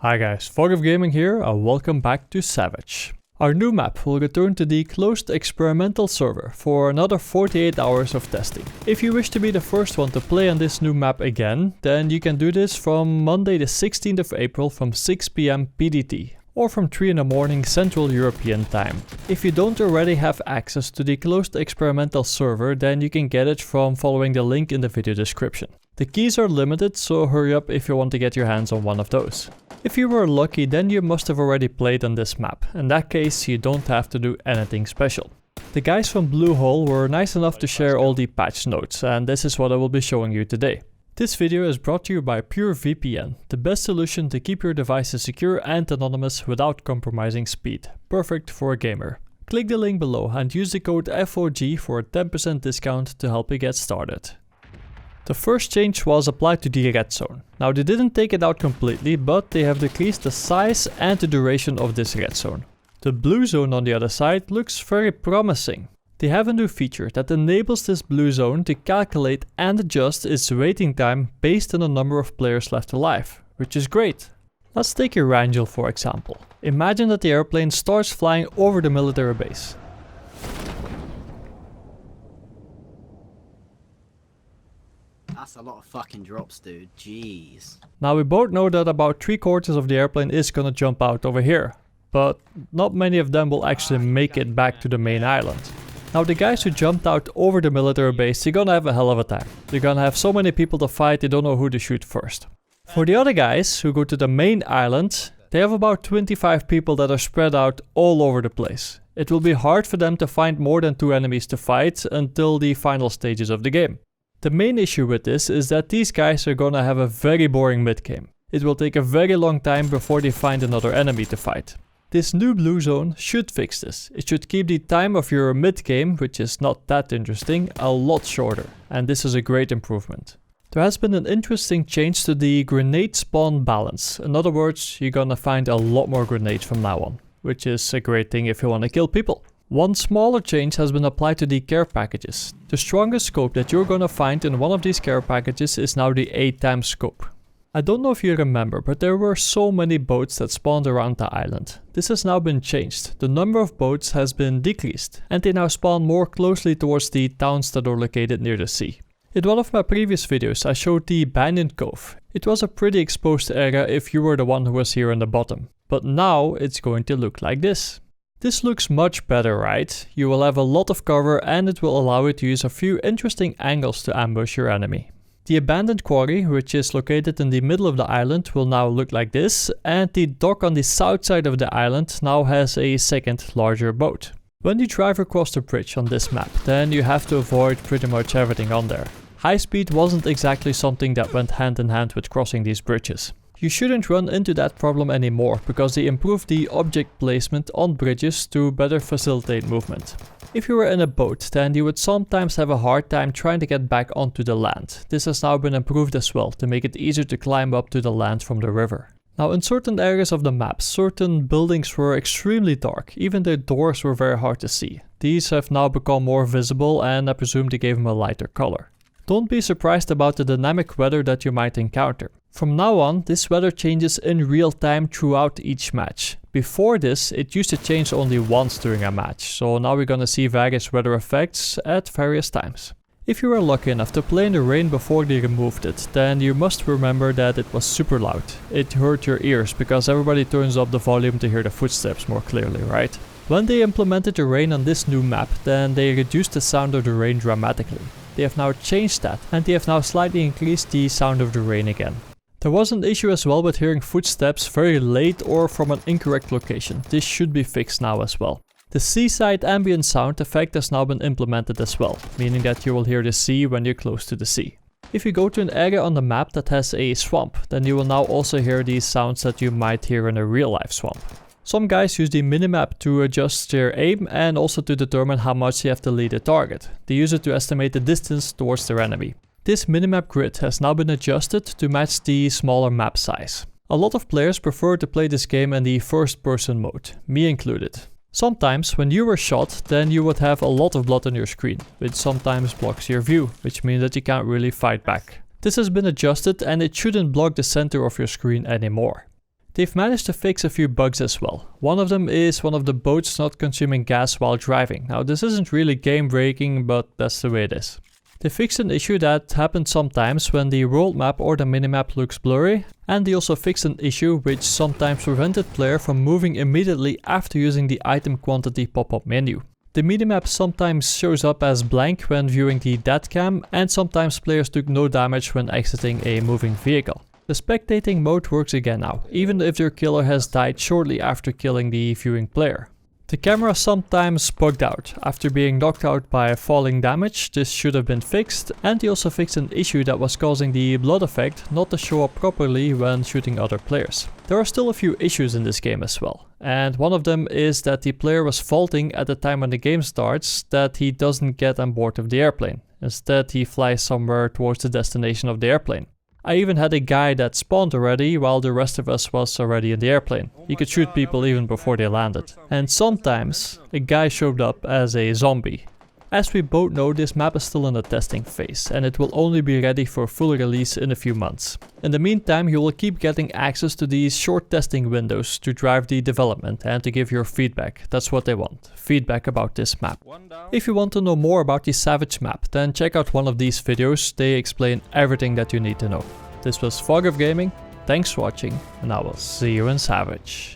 Hi guys, Fog of Gaming here and welcome back to Savage. Our new map will return to the closed experimental server for another 48 hours of testing. If you wish to be the first one to play on this new map again, then you can do this from Monday the 16th of April from 6 PM PDT. Or from 3 in the morning Central European time. If you don't already have access to the closed experimental server, then you can get it from following the link in the video description. The keys are limited, so hurry up if you want to get your hands on one of those. If you were lucky, then you must have already played on this map. In that case, you don't have to do anything special. The guys from Bluehole were nice enough to share all the patch notes, and this is what I will be showing you today. This video is brought to you by PureVPN, the best solution to keep your devices secure and anonymous without compromising speed. Perfect for a gamer. Click the link below and use the code FOG for a 10% discount to help you get started. The first change was applied to the red zone. Now they didn't take it out completely, but they have decreased the size and the duration of this red zone. The blue zone on the other side looks very promising. They have a new feature that enables this blue zone to calculate and adjust its waiting time based on the number of players left alive, which is great. Let's take Erangel for example. Imagine that the airplane starts flying over the military base. That's a lot of fucking drops, dude. Jeez. Now we both know that about 3/4 of the airplane is gonna jump out over here, but not many of them will actually make it back to the main island. Now the guys who jumped out over the military base, they're gonna have a hell of a time. They're gonna have so many people to fight, they don't know who to shoot first. For the other guys who go to the main island, they have about 25 people that are spread out all over the place. It will be hard for them to find more than 2 enemies to fight until the final stages of the game. The main issue with this is that these guys are gonna have a very boring mid-game. It will take a very long time before they find another enemy to fight. This new blue zone should fix this. It should keep the time of your mid-game, which is not that interesting, a lot shorter. And this is a great improvement. There has been an interesting change to the grenade spawn balance. In other words, you're gonna find a lot more grenades from now on, which is a great thing if you wanna kill people. One smaller change has been applied to the care packages. The strongest scope that you're gonna find in one of these care packages is now the 8x scope. I don't know if you remember, but there were so many boats that spawned around the island. This has now been changed. The number of boats has been decreased, and they now spawn more closely towards the towns that are located near the sea. In one of my previous videos I showed the Banyan Cove. It was a pretty exposed area if you were the one who was here on the bottom. But now it's going to look like this. This looks much better, right? You will have a lot of cover and it will allow you to use a few interesting angles to ambush your enemy. The abandoned quarry, which is located in the middle of the island, will now look like this, and the dock on the south side of the island now has a second larger boat. When you drive across the bridge on this map, then you have to avoid pretty much everything on there. High speed wasn't exactly something that went hand in hand with crossing these bridges. You shouldn't run into that problem anymore because they improved the object placement on bridges to better facilitate movement. If you were in a boat, then you would sometimes have a hard time trying to get back onto the land. This has now been improved as well to make it easier to climb up to the land from the river. Now in certain areas of the map, certain buildings were extremely dark, even their doors were very hard to see. These have now become more visible and I presume they gave them a lighter color. Don't be surprised about the dynamic weather that you might encounter. From now on, this weather changes in real time throughout each match. Before this, it used to change only once during a match, so now we're gonna see various weather effects at various times. If you were lucky enough to play in the rain before they removed it, then you must remember that it was super loud. It hurt your ears because everybody turns up the volume to hear the footsteps more clearly, right? When they implemented the rain on this new map, then they reduced the sound of the rain dramatically. They have now changed that, and they have now slightly increased the sound of the rain again. There was an issue as well with hearing footsteps very late or from an incorrect location. This should be fixed now as well. The seaside ambient sound effect has now been implemented as well, meaning that you will hear the sea when you're close to the sea. If you go to an area on the map that has a swamp, then you will now also hear these sounds that you might hear in a real life swamp. Some guys use the minimap to adjust their aim and also to determine how much they have to lead a target. They use it to estimate the distance towards their enemy. This minimap grid has now been adjusted to match the smaller map size. A lot of players prefer to play this game in the first person mode, me included. Sometimes when you were shot, then you would have a lot of blood on your screen, which sometimes blocks your view, which means that you can't really fight back. This has been adjusted and it shouldn't block the center of your screen anymore. They've managed to fix a few bugs as well. One of them is one of the boats not consuming gas while driving. Now this isn't really game breaking, but that's the way it is. They fixed an issue that happens sometimes when the world map or the minimap looks blurry, and they also fixed an issue which sometimes prevented player from moving immediately after using the item quantity pop-up menu. The minimap sometimes shows up as blank when viewing the dead cam, and sometimes players took no damage when exiting a moving vehicle. The spectating mode works again now, even if your killer has died shortly after killing the viewing player. The camera sometimes bugged out after being knocked out by falling damage. This should have been fixed, and they also fixed an issue that was causing the blood effect not to show up properly when shooting other players. There are still a few issues in this game as well, and one of them is that the player was faulting at the time when the game starts that he doesn't get on board of the airplane. Instead he flies somewhere towards the destination of the airplane. I even had a guy that spawned already while the rest of us was already in the airplane. He could shoot people even before they landed. And sometimes a guy showed up as a zombie. As we both know, this map is still in the testing phase and it will only be ready for full release in a few months. In the meantime, you will keep getting access to these short testing windows to drive the development and to give your feedback. That's what they want, feedback about this map. If you want to know more about the Savage map, then check out one of these videos. They explain everything that you need to know. This was Fog of Gaming, thanks for watching, and I will see you in Savage.